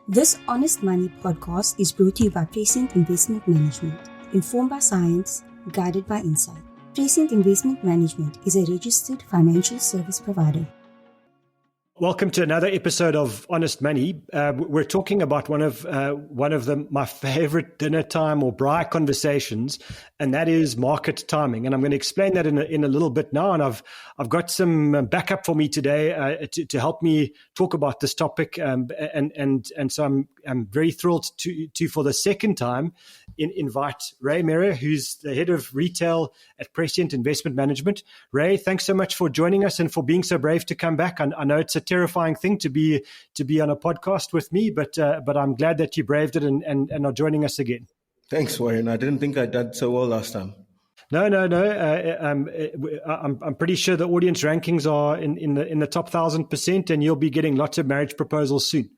This Honest Money podcast is brought to you by Prescient Investment Management, informed by science, guided by insight. Prescient Investment Management is a registered financial service provider. Welcome to another episode of Honest Money. We're talking about one of my favorite dinner time or braai conversations, and that is market timing. And I'm going to explain that in a little bit now. And I've got some backup for me today to help me talk about this topic. And so I'm very thrilled to for the second time invite Ray Mhere, who's the head of retail at Prescient Investment Management. Ray, thanks so much for joining us and for being so brave to come back. I know it's a terrifying thing to be on a podcast with me, but I'm glad that you braved it and are joining us again. Thanks, Warren. I didn't think I did so well last time. No. I'm pretty sure the audience rankings are in the top 1,000%, and you'll be getting lots of marriage proposals soon.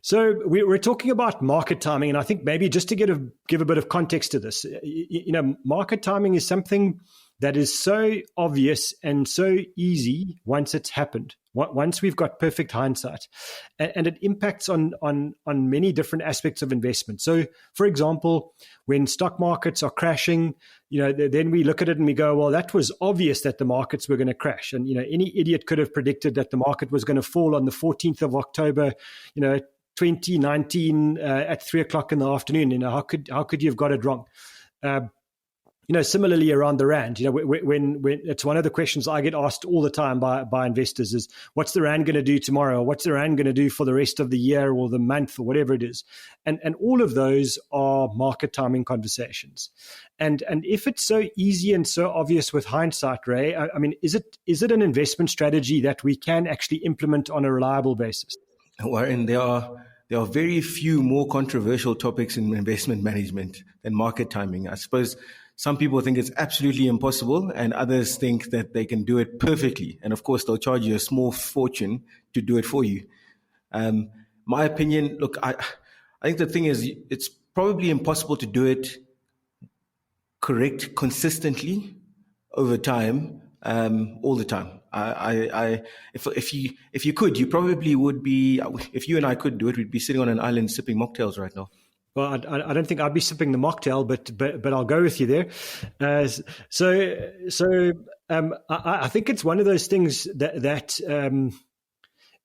So we're talking about market timing, and I think maybe just to give a bit of context to this, market timing is something that is so obvious and so easy once it's happened, once we've got perfect hindsight, and it impacts on many different aspects of investment. So, for example, when stock markets are crashing, then we look at it and we go, well, that was obvious that the markets were going to crash. And, any idiot could have predicted that the market was going to fall on the 14th of October, 2019 at 3:00 in the afternoon. How could you have got it wrong? Similarly around the rand, when it's one of the questions I get asked all the time by investors is, what's the rand going to do tomorrow? Or what's the rand going to do for the rest of the year or the month or whatever it is? And all of those are market timing conversations. And if it's so easy and so obvious with hindsight, Ray, I mean, is it an investment strategy that we can actually implement on a reliable basis? Warren, there are very few more controversial topics in investment management than market timing. I suppose some people think it's absolutely impossible, and others think that they can do it perfectly. And of course, they'll charge you a small fortune to do it for you. My opinion, look, I think the thing is, it's probably impossible to do it correct consistently over time, all the time. If you could, you probably would be. If you and I could do it, we'd be sitting on an island sipping mocktails right now. Well, I don't think I'd be sipping the mocktail, but I'll go with you there. I think it's one of those things that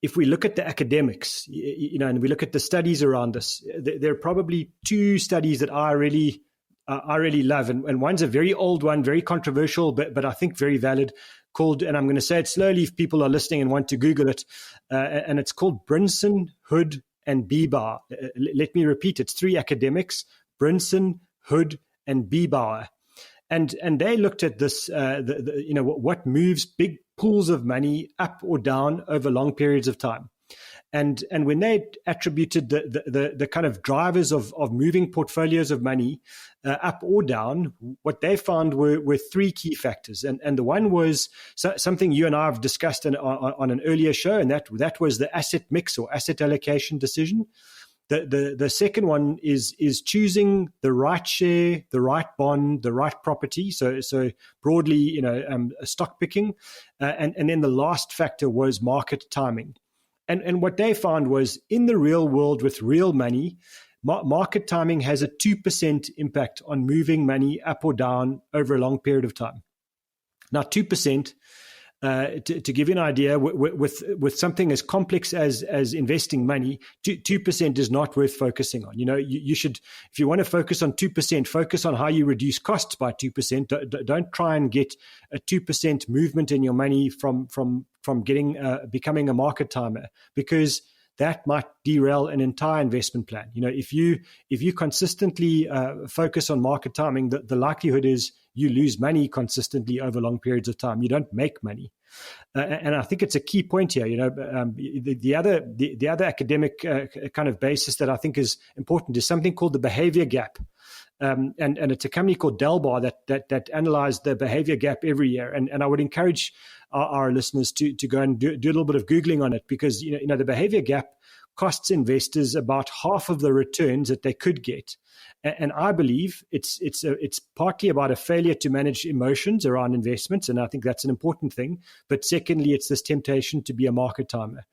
if we look at the academics, and we look at the studies around this, there are probably two studies that I really love, and one's a very old one, very controversial, but I think very valid, called, and I'm going to say it slowly if people are listening and want to Google it, and it's called Brinson, Hood, and Beebower. Let me repeat, it's three academics, Brinson, Hood, and Beebower. And they looked at this, what moves big pools of money up or down over long periods of time. And when they attributed the kind of drivers of moving portfolios of money up or down, what they found were three key factors. And the one was something you and I have discussed on an earlier show, and that was the asset mix or asset allocation decision. The second one is choosing the right share, the right bond, the right property. So broadly, stock picking. And then the last factor was market timing. And what they found was, in the real world with real money, market timing has a 2% impact on moving money up or down over a long period of time. Now, 2%, to give you an idea, with something as complex as investing money, 2% is not worth focusing on. You should, if you want to focus on 2%, focus on how you reduce costs by 2%. Don't try and get a 2% movement in your money from becoming a market timer, because that might derail an entire investment plan. If you consistently focus on market timing, the likelihood is you lose money consistently over long periods of time. You don't make money, and I think it's a key point here. The other academic kind of basis that I think is important is something called the Behaviour Gap. And it's a company called Delbar that analyzed the behavior gap every year. And I would encourage our listeners to go and do a little bit of Googling on it, because the behavior gap costs investors about half of the returns that they could get. And I believe it's partly about a failure to manage emotions around investments, and I think that's an important thing. But secondly, it's this temptation to be a market timer.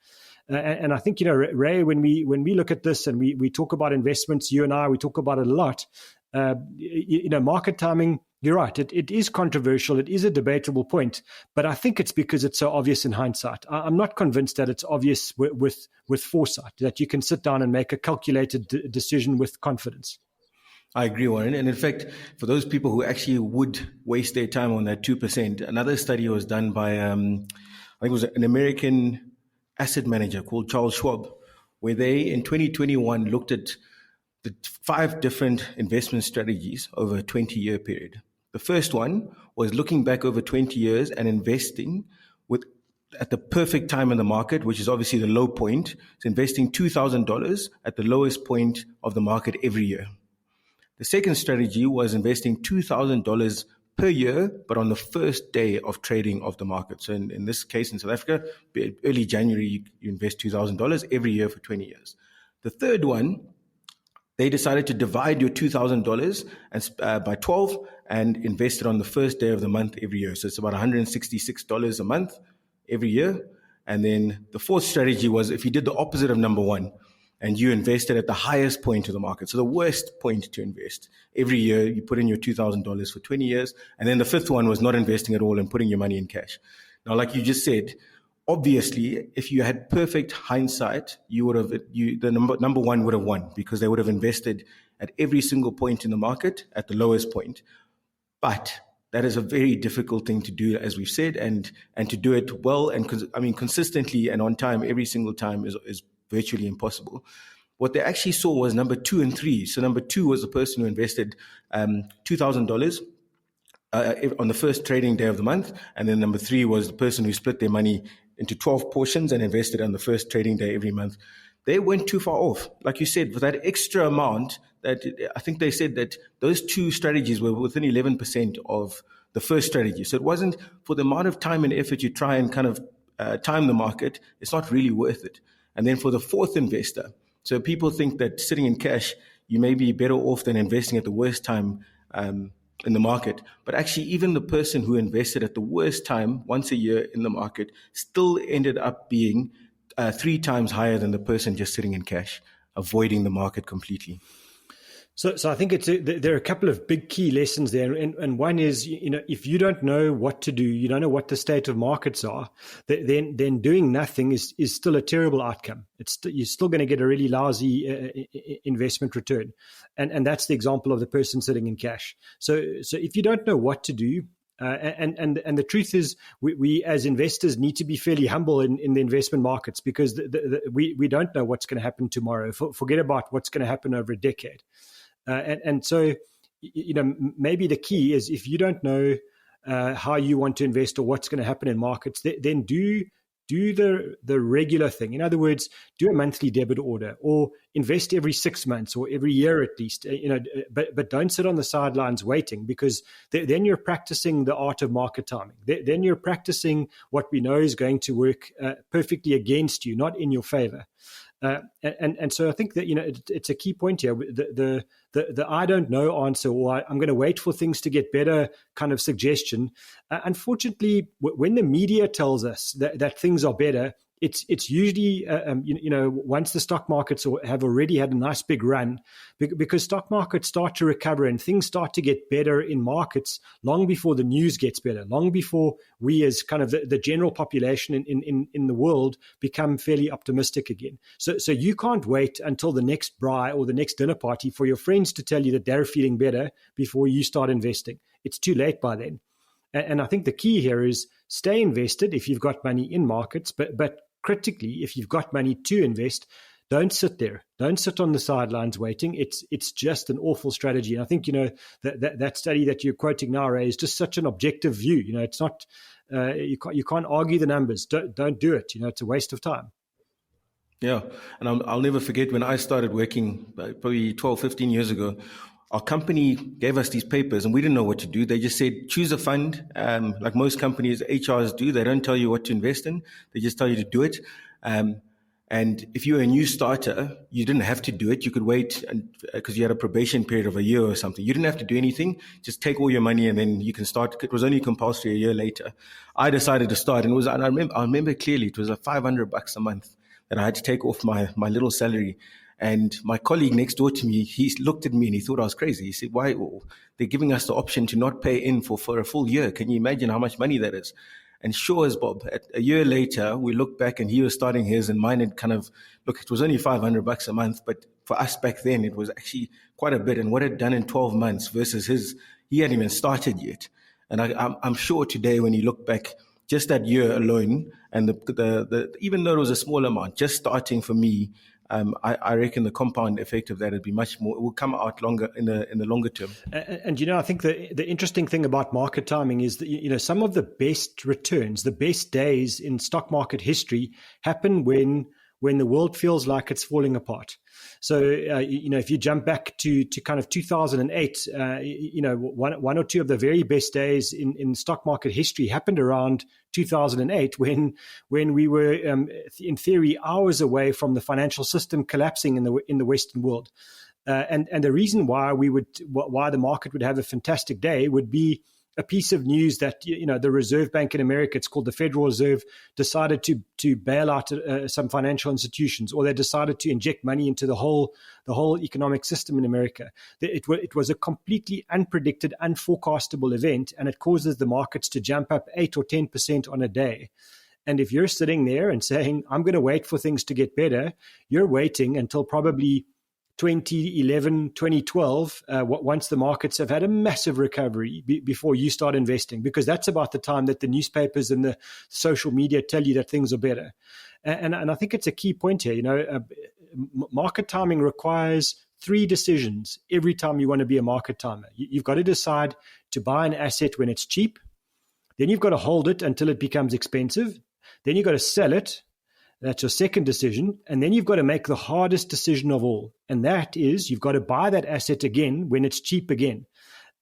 And I think, Ray, when we look at this and we talk about investments, you and I, we talk about it a lot. Market timing, you're right. It is controversial. It is a debatable point, but I think it's because it's so obvious in hindsight. I'm not convinced that it's obvious with foresight, that you can sit down and make a calculated decision with confidence. I agree, Warren. And in fact, for those people who actually would waste their time on that 2%, another study was done by, I think it was an American asset manager called Charles Schwab, where they, in 2021, looked at the 5 different investment strategies over a 20-year period. The first one was looking back over 20 years and investing at the perfect time in the market, which is obviously the low point. It's investing $2,000 at the lowest point of the market every year. The second strategy was investing $2,000 per year, but on the first day of trading of the market. So in this case, in South Africa, early January, you invest $2,000 every year for 20 years. The third one, they decided to divide your $2,000 by 12 and invest it on the first day of the month every year. So it's about $166 a month every year. And then the fourth strategy was if you did the opposite of number one, and you invested at the highest point of the market, so the worst point to invest. Every year, you put in your $2,000 for 20 years. And then the fifth one was not investing at all and putting your money in cash. Now, like you just said, obviously, if you had perfect hindsight, the number one would have won, because they would have invested at every single point in the market at the lowest point. But that is a very difficult thing to do, as we've said, and to do it well and consistently and on time every single time is virtually impossible. What they actually saw was number 2 and 3. So number 2 was the person who invested $2,000 on the first trading day of the month. And then number 3 was the person who split their money into 12 portions and invested on the first trading day every month. They went too far off. Like you said, with that extra amount, that I think they said that those 2 strategies were within 11% of the first strategy. So it wasn't, for the amount of time and effort you try and kind of time the market, it's not really worth it. And then for the fourth investor, so people think that sitting in cash, you may be better off than investing at the worst time in the market. But actually, even the person who invested at the worst time once a year in the market still ended up being 3 times higher than the person just sitting in cash, avoiding the market completely. So I think there are a couple of big key lessons there, and one is, if you don't know what to do, you don't know what the state of markets are, then doing nothing is still a terrible outcome. You're still going to get a really lousy investment return, and that's the example of the person sitting in cash. So if you don't know what to do, and the truth is, we as investors need to be fairly humble in the investment markets, because we don't know what's going to happen tomorrow. Forget about what's going to happen over a decade. And so, maybe the key is, if you don't know how you want to invest or what's going to happen in markets, then do the regular thing. In other words, do a monthly debit order, or invest every 6 months or every year at least. But don't sit on the sidelines waiting, because then you're practicing the art of market timing. Then you're practicing what we know is going to work perfectly against you, not in your favor. And so I think that it's a key point here. The I don't know answer, or I'm going to wait for things to get better kind of suggestion. Unfortunately, when the media tells us that things are better, it's usually once the stock markets have already had a nice big run, because stock markets start to recover and things start to get better in markets long before the news gets better, long before we as kind of the general population in the world become fairly optimistic again. So you can't wait until the next braai or the next dinner party for your friends to tell you that they're feeling better before you start investing. It's too late by then. And I think the key here is stay invested if you've got money in markets, but critically, if you've got money to invest, don't sit there. Don't sit on the sidelines waiting. It's just an awful strategy. And I think, that study that you're quoting now, Ray, is just such an objective view. It's not, you can't argue the numbers. Don't do it. It's a waste of time. Yeah. And I'll never forget when I started working probably 12, 15 years ago, our company gave us these papers and we didn't know what to do. They just said, choose a fund. Like most companies, HRs do. They don't tell you what to invest in. They just tell you to do it. And if you're a new starter, you didn't have to do it. You could wait because you had a probation period of a year or something. You didn't have to do anything. Just take all your money and then you can start. It was only compulsory a year later. I decided to start, and I remember clearly it was like $500 a month. that I had to take off my little salary. And my colleague next door to me, he looked at me and he thought I was crazy. He said, why? They're giving us the option to not pay in for a full year. Can you imagine how much money that is? And sure as Bob, a year later, we looked back and he was starting his and mine had kind of, look, it was only $500 a month, but for us back then, it was actually quite a bit. And what it had done in 12 months versus his, he hadn't even started yet. And I'm sure today when you look back, just that year alone, and the even though it was a small amount, just starting for me, I reckon the compound effect of that would be much more. It will come out longer in the longer term. And I think the interesting thing about market timing is that some of the best returns, the best days in stock market history, happen when the world feels like it's falling apart. So if you jump back to kind of 2008, one or two of the very best days in stock market history happened around 2008 when we were in theory hours away from the financial system collapsing in the Western world, and the reason why the market would have a fantastic day would be a piece of news that the Reserve Bank in America, it's called the Federal Reserve, decided to bail out some financial institutions, or they decided to inject money into the whole economic system in America. It was a completely unpredicted, unforecastable event, and it causes the markets to jump up 8 or 10% on a day. And if you're sitting there and saying, I'm going to wait for things to get better, you're waiting until probably 2011, 2012, once the markets have had a massive recovery before you start investing, because that's about the time that the newspapers and the social media tell you that things are better. And I think it's a key point here. Market timing requires 3 decisions every time you want to be a market timer. You've got to decide to buy an asset when it's cheap. Then you've got to hold it until it becomes expensive. Then you've got to sell it. That's your second decision. And then you've got to make the hardest decision of all. And that is you've got to buy that asset again when it's cheap again.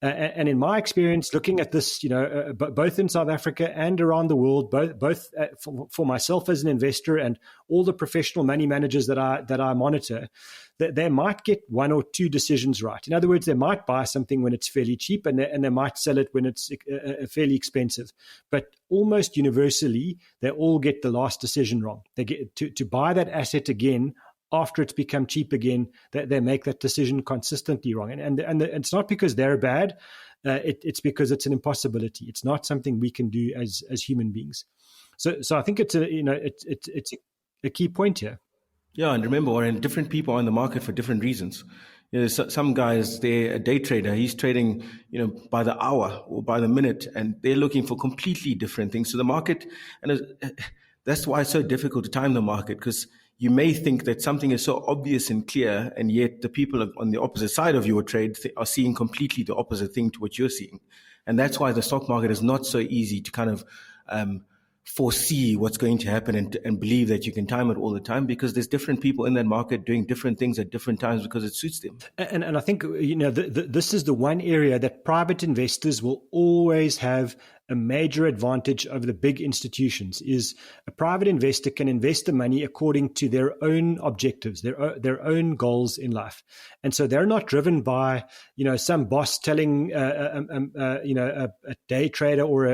And in my experience, looking at this, both in South Africa and around the world, both for myself as an investor and all the professional money managers that I monitor, that they might get 1 or 2 decisions right. In other words, they might buy something when it's fairly cheap, and they might sell it when it's fairly expensive. But almost universally, they all get the last decision wrong. They get to buy that asset again after it's become cheap again, that they make that decision consistently wrong. And it's not because they're bad. It's because it's an impossibility. It's not something we can do as human beings. So I think it's a key point here. Yeah, and remember, Warren, different people are in the market for different reasons. Some guys, they're a day trader. He's trading, by the hour or by the minute, and they're looking for completely different things. So the market, and that's why it's so difficult to time the market, because you may think that something is so obvious and clear, and yet the people on the opposite side of your trade are seeing completely the opposite thing to what you're seeing. And that's why the stock market is not so easy to kind of foresee what's going to happen and believe that you can time it all the time, because there's different people in that market doing different things at different times because it suits them. And I think, this is the one area that private investors will always have a major advantage over the big institutions. Is a private investor can invest the money according to their own objectives, their own goals in life. And so they're not driven by, some boss telling, a day trader or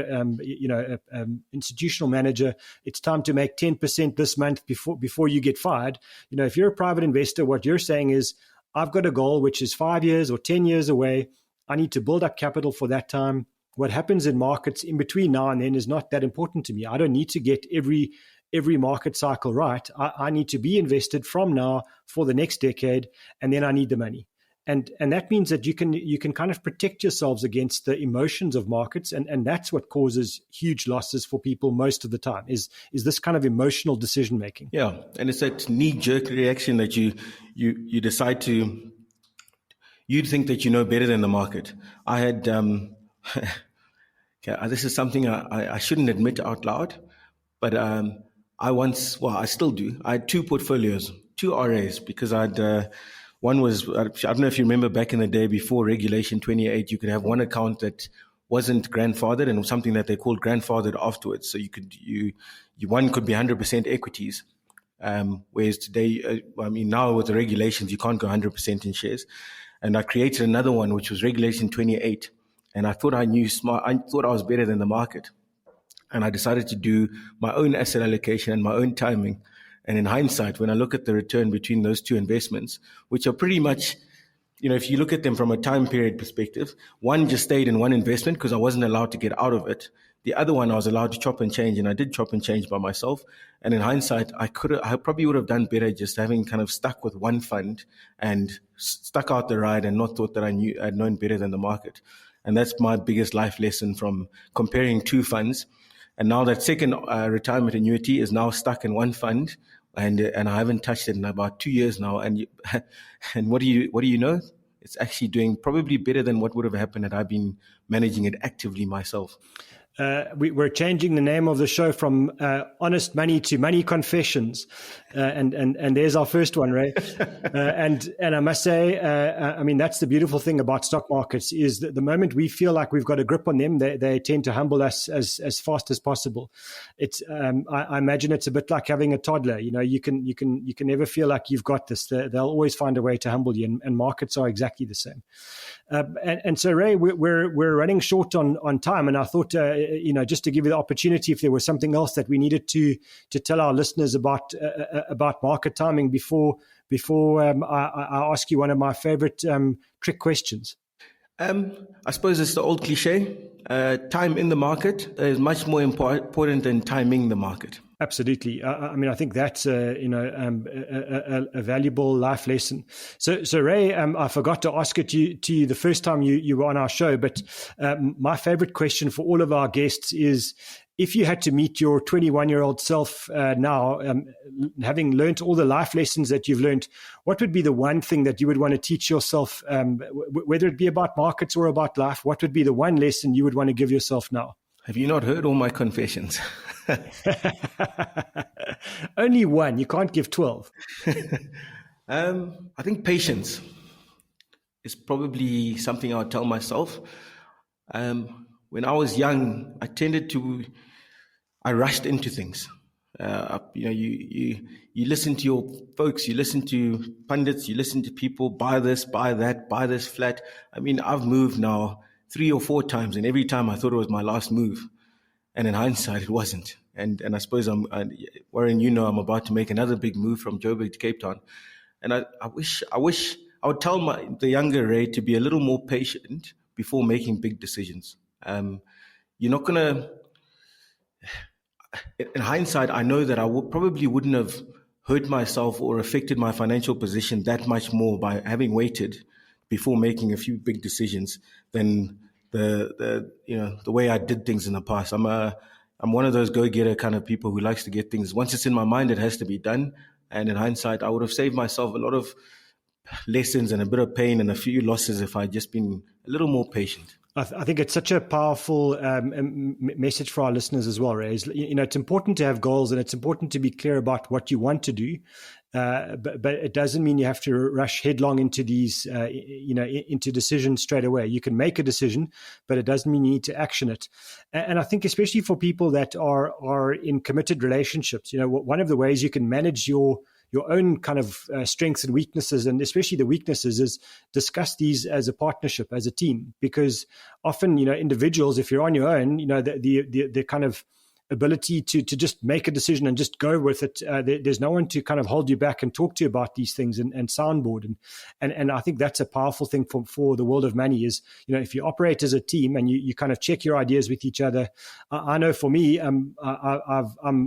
institutional manager, it's time to make 10% this month before you get fired. If you're a private investor, what you're saying is, I've got a goal which is 5 years or 10 years away. I need to build up capital for that time. What happens in markets in between now and then is not that important to me. I don't need to get every market cycle right. I need to be invested from now for the next decade, and then I need the money. And that means that you can kind of protect yourselves against the emotions of markets, and that's what causes huge losses for people most of the time, is this kind of emotional decision making. Yeah, and it's that knee-jerk reaction that you decide to, you think that you know better than the market. I had this is something I shouldn't admit out loud, but I still do. I had 2 portfolios, 2 RAs, because one was, I don't know if you remember back in the day before Regulation 28, you could have one account that wasn't grandfathered and something that they called grandfathered afterwards. So one could be 100% equities. Whereas today, now with the regulations, you can't go 100% in shares. And I created another one, which was Regulation 28. And I thought I knew smart. I thought I was better than the market. And I decided to do my own asset allocation and my own timing. And in hindsight, when I look at the return between those two investments, which are pretty much, if you look at them from a time period perspective, one just stayed in one investment because I wasn't allowed to get out of it. The other one I was allowed to chop and change, and I did chop and change by myself. And in hindsight, I probably would have done better just having kind of stuck with one fund and stuck out the ride and not thought that I'd known better than the market. And that's my biggest life lesson from comparing two funds. And now that second retirement annuity is now stuck in one fund, and I haven't touched it in about 2 years now. And what do you know? It's actually doing probably better than what would have happened had I been managing it actively myself. We're changing the name of the show from Honest Money to Money Confessions, and there's our first one, Ray. And I must say, I mean, that's the beautiful thing about stock markets is that the moment we feel like we've got a grip on them, they tend to humble us as fast as possible. It's I imagine it's a bit like having a toddler. You can never feel like you've got this. They'll always find a way to humble you, and markets are exactly the same. And so, Ray, we're running short on time, and I thought, just to give you the opportunity, if there was something else that we needed to tell our listeners about market timing before I ask you one of my favorite trick questions. I suppose it's the old cliche. Time in the market is much more important than timing the market. Absolutely. I mean, I think that's a valuable life lesson. So Ray, I forgot to ask it to you the first time you were on our show, but my favorite question for all of our guests is, if you had to meet your 21-year-old self now, having learned all the life lessons that you've learned, what would be the one thing that you would want to teach yourself, whether it be about markets or about life? What would be the one lesson you would want to give yourself now? Have you not heard all my confessions? Only one. You can't give 12. I think patience is probably something I would tell myself. When I was young, I rushed into things. You listen to your folks, you listen to pundits, you listen to people, buy this, buy that, buy this flat. I mean, I've moved now 3 or 4 times, and every time I thought it was my last move. And in hindsight, it wasn't. And I suppose Warren, I'm about to make another big move from Joburg to Cape Town. And I wish I would tell the younger Ray to be a little more patient before making big decisions. You're not going to, in hindsight, I know that I probably wouldn't have hurt myself or affected my financial position that much more by having waited before making a few big decisions than the way I did things in the past. I'm one of those go-getter kind of people who likes to get things. Once it's in my mind, it has to be done. And in hindsight, I would have saved myself a lot of lessons and a bit of pain and a few losses if I'd just been a little more patient. I think it's such a powerful message for our listeners as well, Ray. It's important to have goals, and it's important to be clear about what you want to do. But it doesn't mean you have to rush headlong into these, into decisions straight away. You can make a decision, but it doesn't mean you need to action it. And I think especially for people that are in committed relationships, one of the ways you can manage your own kind of strengths and weaknesses, and especially the weaknesses, is discuss these as a partnership, as a team. Because often, individuals, if you're on your own, the kind of ability to just make a decision and just go with it. There's no one to kind of hold you back and talk to you about these things and soundboard. And I think that's a powerful thing for the world of money is, if you operate as a team and you kind of check your ideas with each other. I know for me, I'm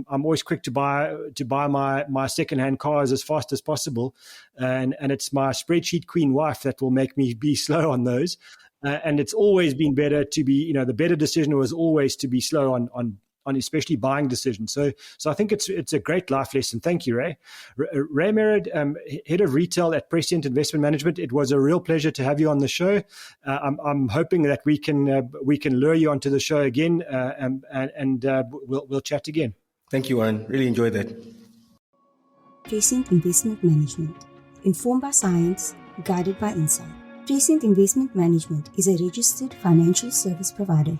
always quick to buy my secondhand cars as fast as possible. And it's my spreadsheet queen wife that will make me be slow on those. And it's always been better to be, the better decision was always to be slow on especially buying decisions. So I think it's a great life lesson. Thank you, Ray. Ray Mhere, Head of Retail at Prescient Investment Management. It was a real pleasure to have you on the show. I'm hoping that we can lure you onto the show again, and we'll chat again. Thank you, Warren. Really enjoyed that. Prescient Investment Management. Informed by science, guided by insight. Prescient Investment Management is a registered financial service provider